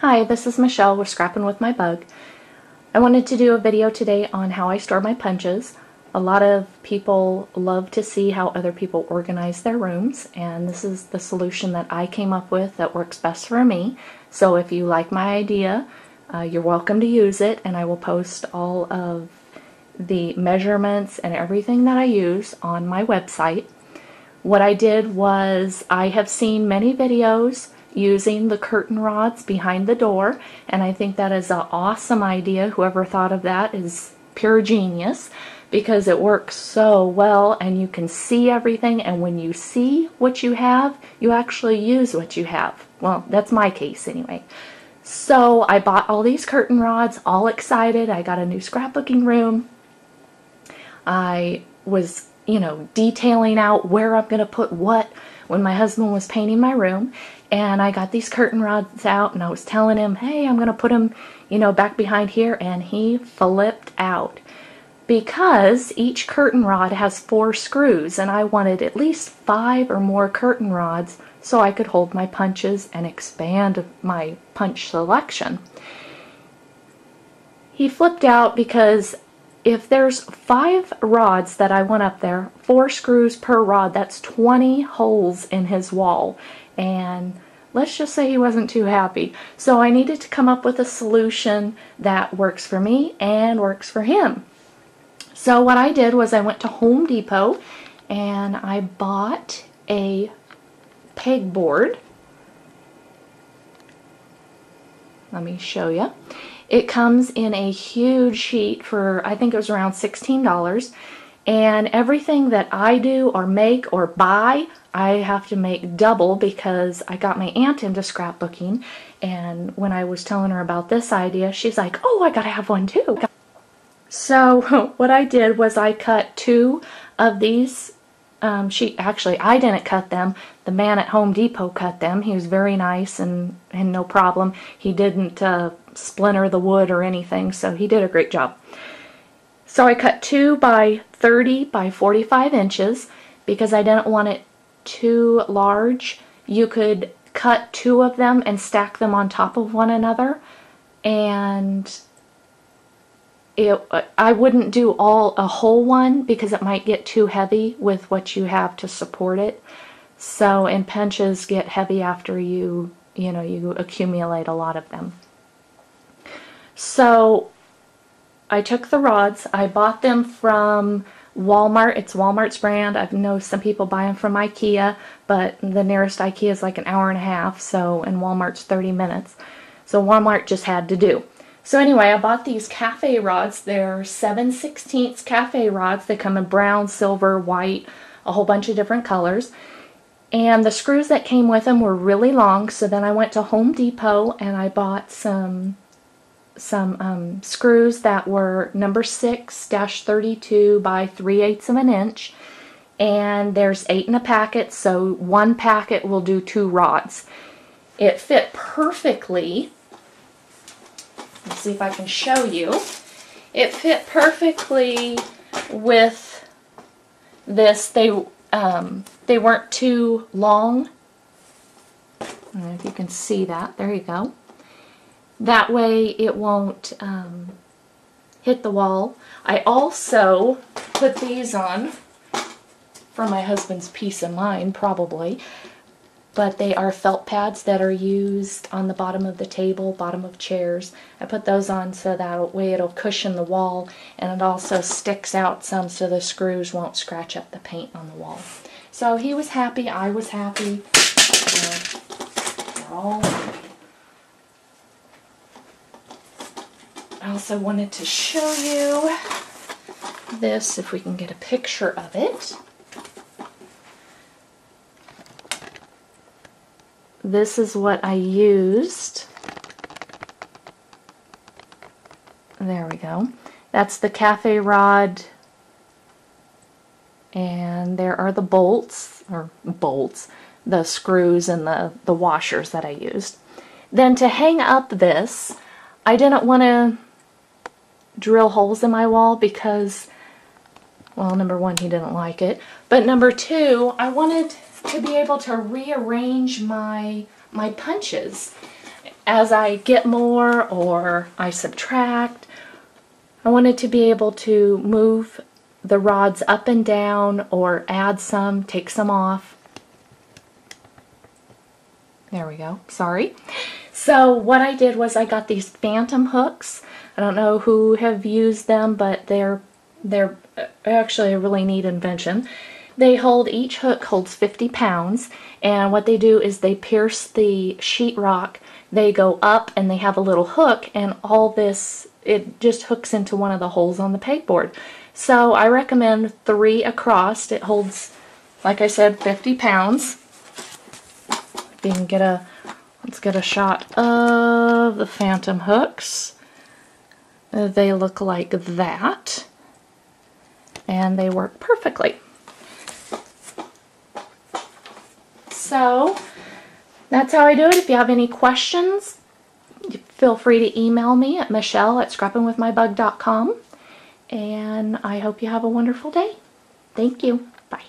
Hi, this is Michelle with Scrappin' with My Bug. I wanted to do a video today on how I store my punches. A lot of people love to see how other people organize their rooms, and this is the solution that I came up with that works best for me. So if you like my idea, you're welcome to use it, and I will post all of the measurements and everything that I use on my website. What I did was I have seen many videos using the curtain rods behind the door, and I think that is an awesome idea. Whoever thought of that is pure genius, because it works so well and you can see everything, and when you see what you have, you actually use what you have. Well, that's my case anyway. So I bought all these curtain rods, all excited. I got a new scrapbooking room. I was, detailing out where I'm going to put what when my husband was painting my room. And I got these curtain rods out, and I was telling him, hey, I'm going to put them, back behind here. And he flipped out because each curtain rod has 4 screws, and I wanted at least 5 or more curtain rods so I could hold my punches and expand my punch selection. He flipped out because if there's 5 rods that I want up there, 4 screws per rod, that's 20 holes in his wall. And let's just say he wasn't too happy. So I needed to come up with a solution that works for me and works for him. So what I did was I went to Home Depot and I bought a pegboard. Let me show you. It comes in a huge sheet for, I think it was around $16. And everything that I do or make or buy, I have to make double because I got my aunt into scrapbooking. And when I was telling her about this idea, she's like, oh, I gotta have one too. So what I did was I cut 2 of these actually, I didn't cut them. The man at Home Depot cut them. He was very nice and no problem. He didn't splinter the wood or anything, so he did a great job. So I cut 2 by 30 by 45 inches because I didn't want it too large. You could cut 2 of them and stack them on top of one another, and I wouldn't do a whole one because it might get too heavy with what you have to support it. So, and punches get heavy after you accumulate a lot of them. So I took the rods. I bought them from Walmart. It's Walmart's brand. I know some people buy them from IKEA, but the nearest IKEA is like an hour and a half, and Walmart's 30 minutes. So Walmart just had to do. So anyway, I bought these cafe rods. They're 7/16 cafe rods. They come in brown, silver, white, a whole bunch of different colors. And the screws that came with them were really long, so then I went to Home Depot and I bought some screws that were number 6-32 by 3/8 of an inch. And there's 8 in a packet, so 1 packet will do 2 rods. It fit perfectly. Let's see if I can show you. It fit perfectly with this. They weren't too long. I don't know if you can see that. There you go. That way it won't hit the wall. I also put these on for my husband's peace of mind, probably. But they are felt pads that are used on the bottom of the table, bottom of chairs. I put those on so that way it'll cushion the wall, and it also sticks out some so the screws won't scratch up the paint on the wall. So he was happy, I was happy. We're all happy. I also wanted to show you this, if we can get a picture of it. This is what I used. There we go. That's the cafe rod, and there are the the screws and the washers that I used. Then to hang up this, I didn't want to drill holes in my wall because, well, number 1, he didn't like it, but number 2, I wanted to be able to rearrange my punches. as I get more or I subtract, I wanted to be able to move the rods up and down or add some, take some off. There we go, sorry. So what I did was I got these phantom hooks. I don't know who have used them, but they're actually a really neat invention. They hold, each hook holds 50 pounds, and what they do is they pierce the sheetrock. They go up and they have a little hook, and all this, it just hooks into one of the holes on the pegboard. So I recommend 3 across. It holds, like I said, 50 pounds. If you can get a, let's get a shot of the phantom hooks. They look like that, and they work perfectly. So that's how I do it. If you have any questions, feel free to email me at michelle@scrappinwithmybug.com. And I hope you have a wonderful day. Thank you. Bye.